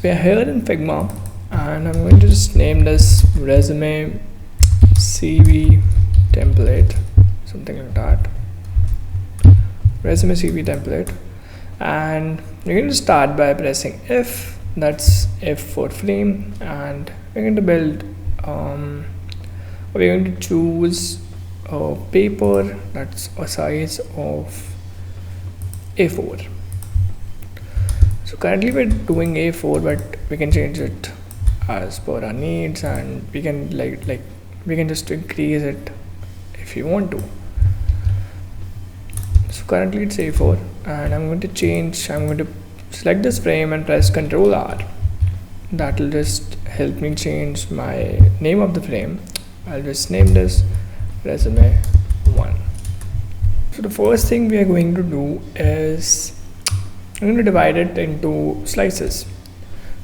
So we are here in Figma, and I'm going to just name this resume CV template, something like that. Resume CV template, and we're going to start by pressing F. That's F for frame, and we're going to build. We're going to choose a paper that's a size of A4. So currently we're doing A4, but we can change it as per our needs, and we can we can just increase it if you want to. So currently it's A4, and I'm going to select this frame and press Ctrl R. That will just help me change my name of the frame. I'll just name this resume 1. So the first thing we are going to do is I'm going to divide it into slices.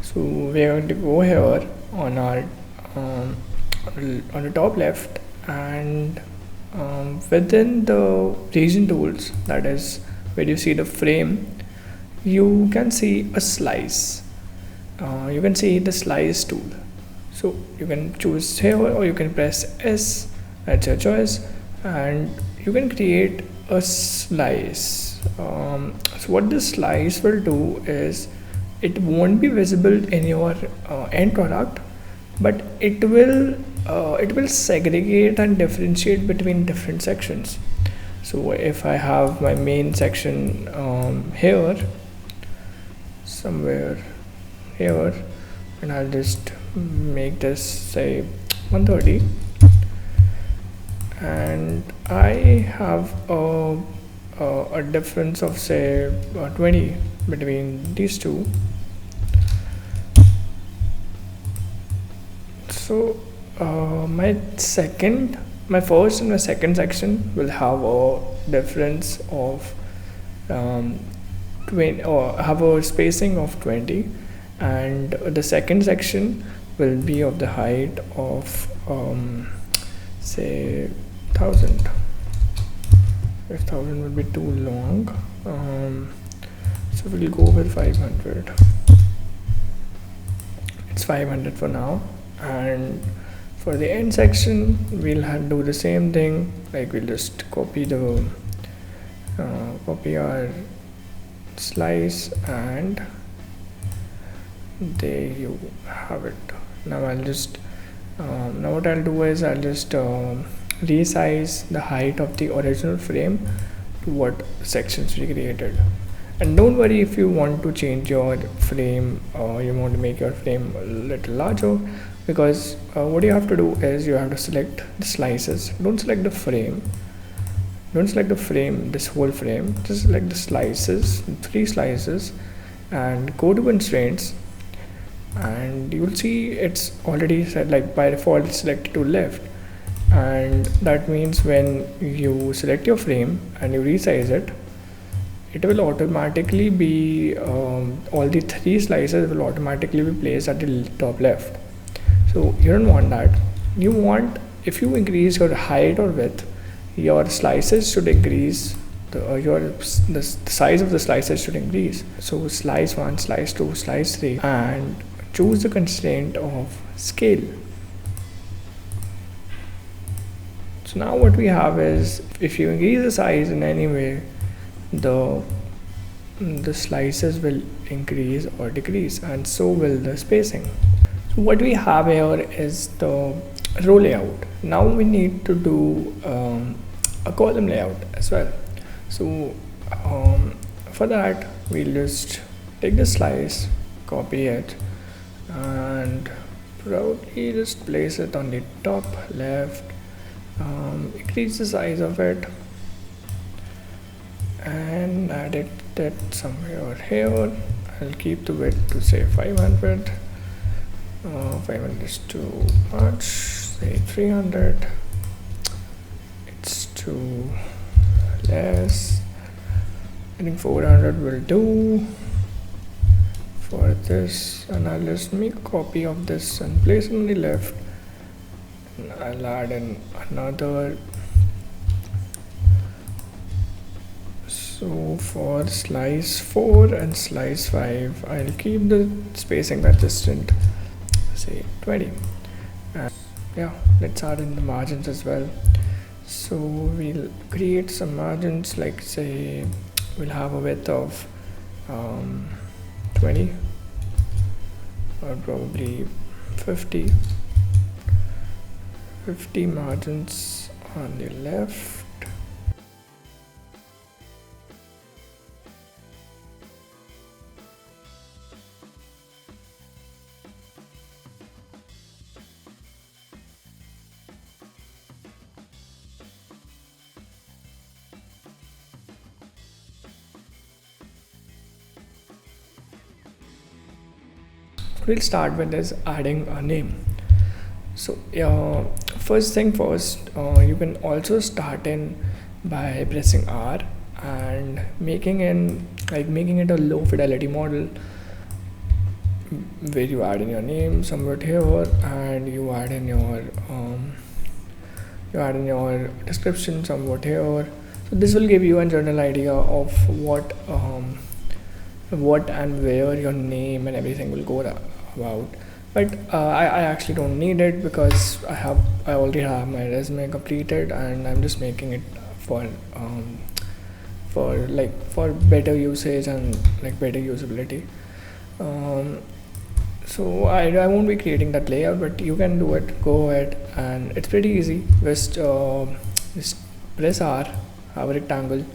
So we are going to go here on our on the top left, and within the region tools, that is where you see the frame, you can see a slice. You can see the slice tool. So you can choose here, or you can press S, that's your choice, and you can create a slice. So what this slice will do is it won't be visible in your end product, but it will segregate and differentiate between different sections. So if I have my main section here, somewhere here, and I'll just make this say 130, and I have a difference of say 20 between these two. So my first and my second section will have a difference of 20, or have a spacing of 20, and the second section will be of the height of say 1000. If 1000 would be too long, so we'll go with 500. It's 500 for now. And for the end section, we'll do the same thing. Like we'll just copy our slice, and there you have it. Now I'll just now what I'll do is I'll just resize the height of the original frame to what sections we created. And don't worry if you want to change your frame, or you want to make your frame a little larger, because what you have to do is you have to select the slices. Don't select the frame, this whole frame. Just select the slices, 3 slices, and go to constraints, and you will see it's already set, like by default it's selected to left. And that means when you select your frame and you resize it, it will automatically be all the 3 slices will automatically be placed at the top left. So you don't want that. You want, if you increase your height or width, your slices should increase, the size of the slices should increase. So slice 1, slice 2, slice 3, and choose the constraint of scale. So now what we have is, if you increase the size in any way, the slices will increase or decrease, and so will the spacing. So what we have here is the row layout. Now we need to do a column layout as well. So for that, we'll just take the slice, copy it, and probably just place it on the top left. Increase the size of it and add it somewhere here. I'll keep the width to say 500. 500 is too much. Say 300. It's too less. I think 400 will do for this, and I'll just make a copy of this and place it on the left. And I'll add in another So for slice 4 and slice 5, I'll keep the spacing consistent, say 20. And yeah, let's add in the margins as well. So we'll create some margins, like say we'll have a width of 20 or probably 50 margins on the left. We'll start with this adding a name. So first thing first, you can also start in by pressing R and making it a low fidelity model where you add in your name somewhat here and you add in your description somewhat here. So this will give you a general idea of what and where your name and everything will go about. But I actually don't need it because I already have my resume completed, and I'm just making it for better usage and like better usability. So I won't be creating that layout, but you can do it. Go ahead, and it's pretty easy. Just press R, have a rectangle,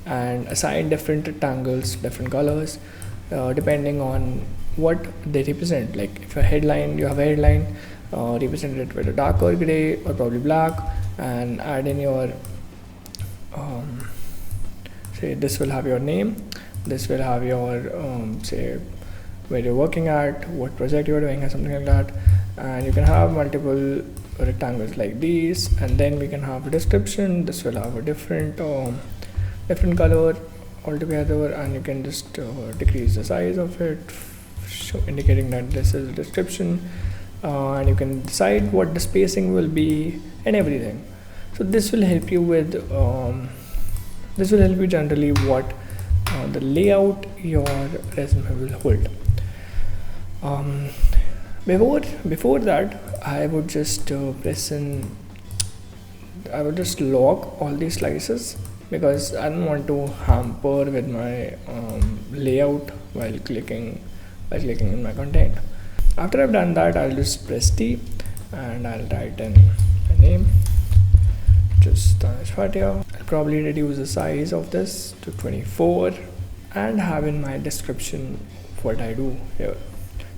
and assign different rectangles, different colors, depending on what they represent. Like if you have a headline, represent it with a darker gray or probably black, and add in your say this will have your name, this will have your say where you're working at, what project you're doing, or something like that. And you can have multiple rectangles like these, and then we can have a description. This will have a different color altogether, and you can just decrease the size of it, indicating that this is a description, and you can decide what the spacing will be and everything. So this will help you with generally what the layout your resume will hold. Before that, I would just I would just log all these slices because I don't want to hamper with my layout while clicking in my content. After I've done that, I'll just press T and I'll write in my name, just Tanesh Bhatia. I'll probably reduce the size of this to 24 and have in my description what I do here.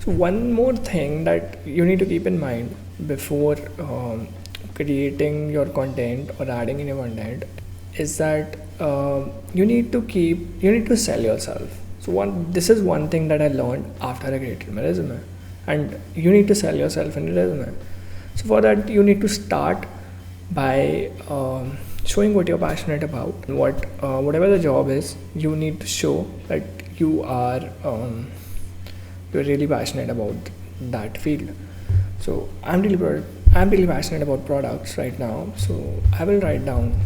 So one more thing that you need to keep in mind before creating your content or adding in your content is that you need to sell yourself. So this is one thing that I learned after I created my resume, and you need to sell yourself in your resume. So for that, you need to start by showing what you're passionate about. Whatever the job is, you need to show that you're really passionate about that field. So I'm really passionate about products right now. So I will write down,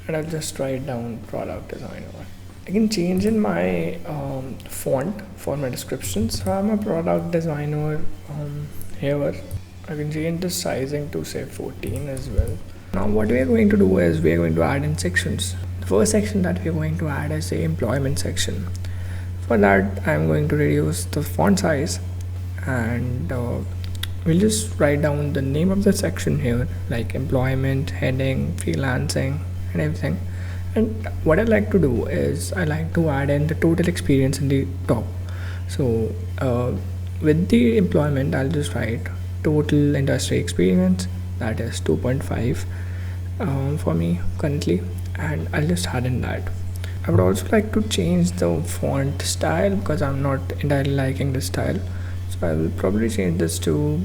and I'll just write down product designer. I can change in my font for my descriptions. So I'm a product designer here. I can change the sizing to say 14 as well. Now what we are going to do is we are going to add in sections. The first section that we are going to add is the employment section. For that, I'm going to reduce the font size, and we'll just write down the name of the section here, like employment, heading, freelancing, and everything. And what I like to do is I like to add in the total experience in the top. So with the employment, I'll just write total industry experience, that is 2.5 for me currently, and I'll just add in that. I would also like to change the font style because I'm not entirely liking this style. So I will probably change this to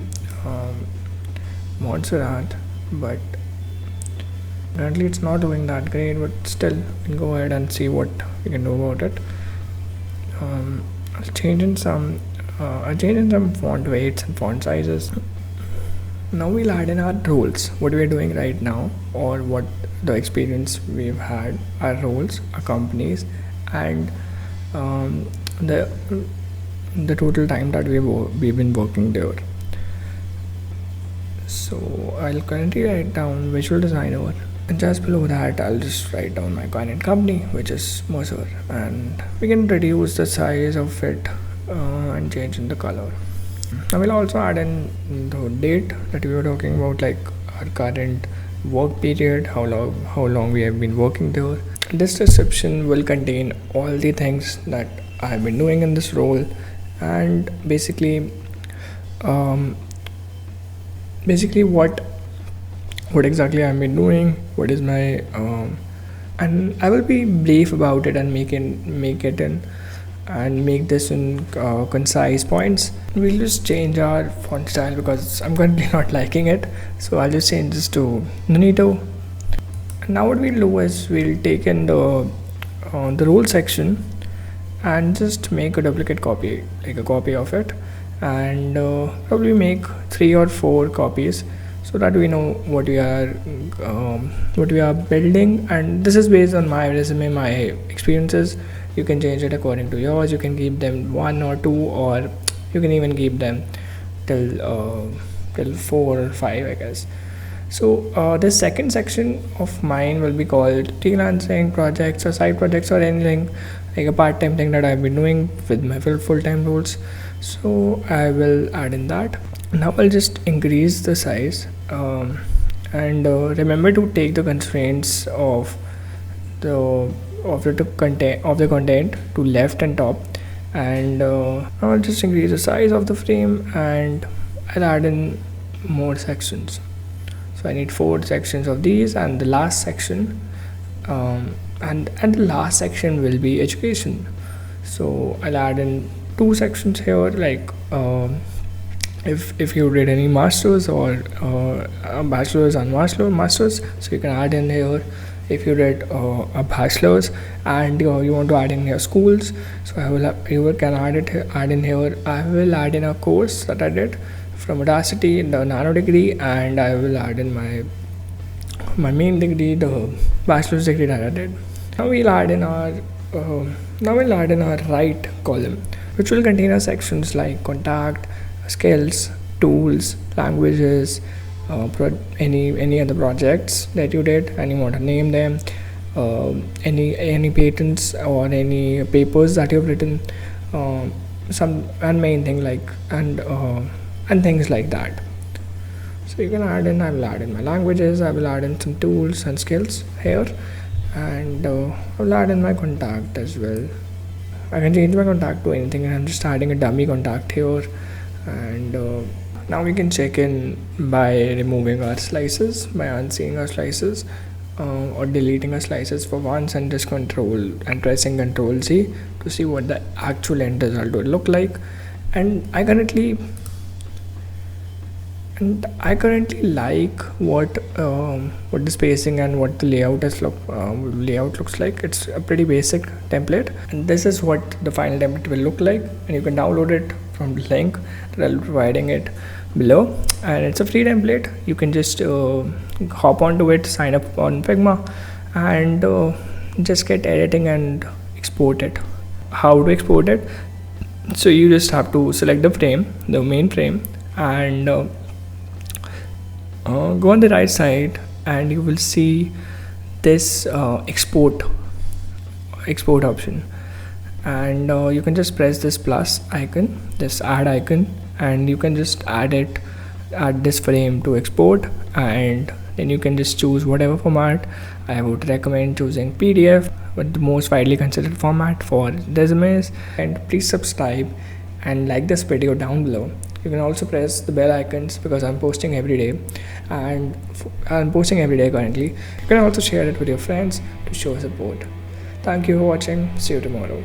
Montserrat, but currently it's not doing that great, but still we'll go ahead and see what we can do about it. I'll change in some font weights and font sizes. Now we'll add in our roles, what we're doing right now, or what the experience we've had, our roles, our companies, and um, the the total time that we've been working there. So I'll currently write down visual designer, and just below that I'll just write down my current company, which is Mercer, and we can reduce the size of it and change in the color. I will also add in the date that we were talking about, like our current work period, how long we have been working there. This description will contain all the things that I have been doing in this role, and um, basically what exactly I've been doing, what is my and I will be brief about it and make this in concise points. We'll just change our font style because I'm currently not liking it, so I'll just change this to Nunito. And now what we'll do is we'll take in the role section and just make a duplicate copy, like a copy of it, and probably make 3 or 4 copies so that we know what we are building. And this is based on my resume, my experiences. You can change it according to yours. You can keep them 1 or 2, or you can even keep them till 4 or 5, I guess. So this second section of mine will be called freelancing projects or side projects or anything like a part-time thing that I've been doing with my full-time roles. So I will add in that. Now I'll just increase the size, and remember to take the constraints of the content to left and top, and I'll just increase the size of the frame, and I'll add in more sections. So I need 4 sections of these, and the last section and the last section will be education. So I'll add in 2 sections here, like if you did any masters or a bachelor's and masters, so you can add in here. If you did a bachelor's and you want to add in your schools, so you can add in here. I will add in a course that I did from Audacity, the nano degree, and I will add in my main degree, the bachelor's degree that I did. Now we'll add in our right column, which will contain our sections like contact, skills, tools, languages, any other projects that you did and you want to name them, any patents or any papers that you've written, some and main thing like and things like that. So you can add in. I will add in my languages. I will add in some tools and skills here, and I will add in my contact as well. I can change my contact to anything, and I'm just adding a dummy contact here. And now we can check in by removing our slices, by unseeing our slices, or deleting our slices for once, and just pressing Control Z to see what the actual end result will look like. And I currently like what the spacing and what the layout looks like. It's a pretty basic template, and this is what the final template will look like. And you can download it from the link that I'll be providing it below, and it's a free template. You can just hop onto it, sign up on Figma, and just get editing and export it. How to export it? So you just have to select the main frame, and go on the right side, and you will see this export option, and you can just press this plus icon, this add icon, and you can just add this frame to export, and then you can just choose whatever format. I would recommend choosing PDF, but the most widely considered format for resumes. And please subscribe and like this video down below. You can also press the bell icons because I'm posting every day, and I'm posting every day currently. You can also share it with your friends to show support. Thank you for watching. See you tomorrow.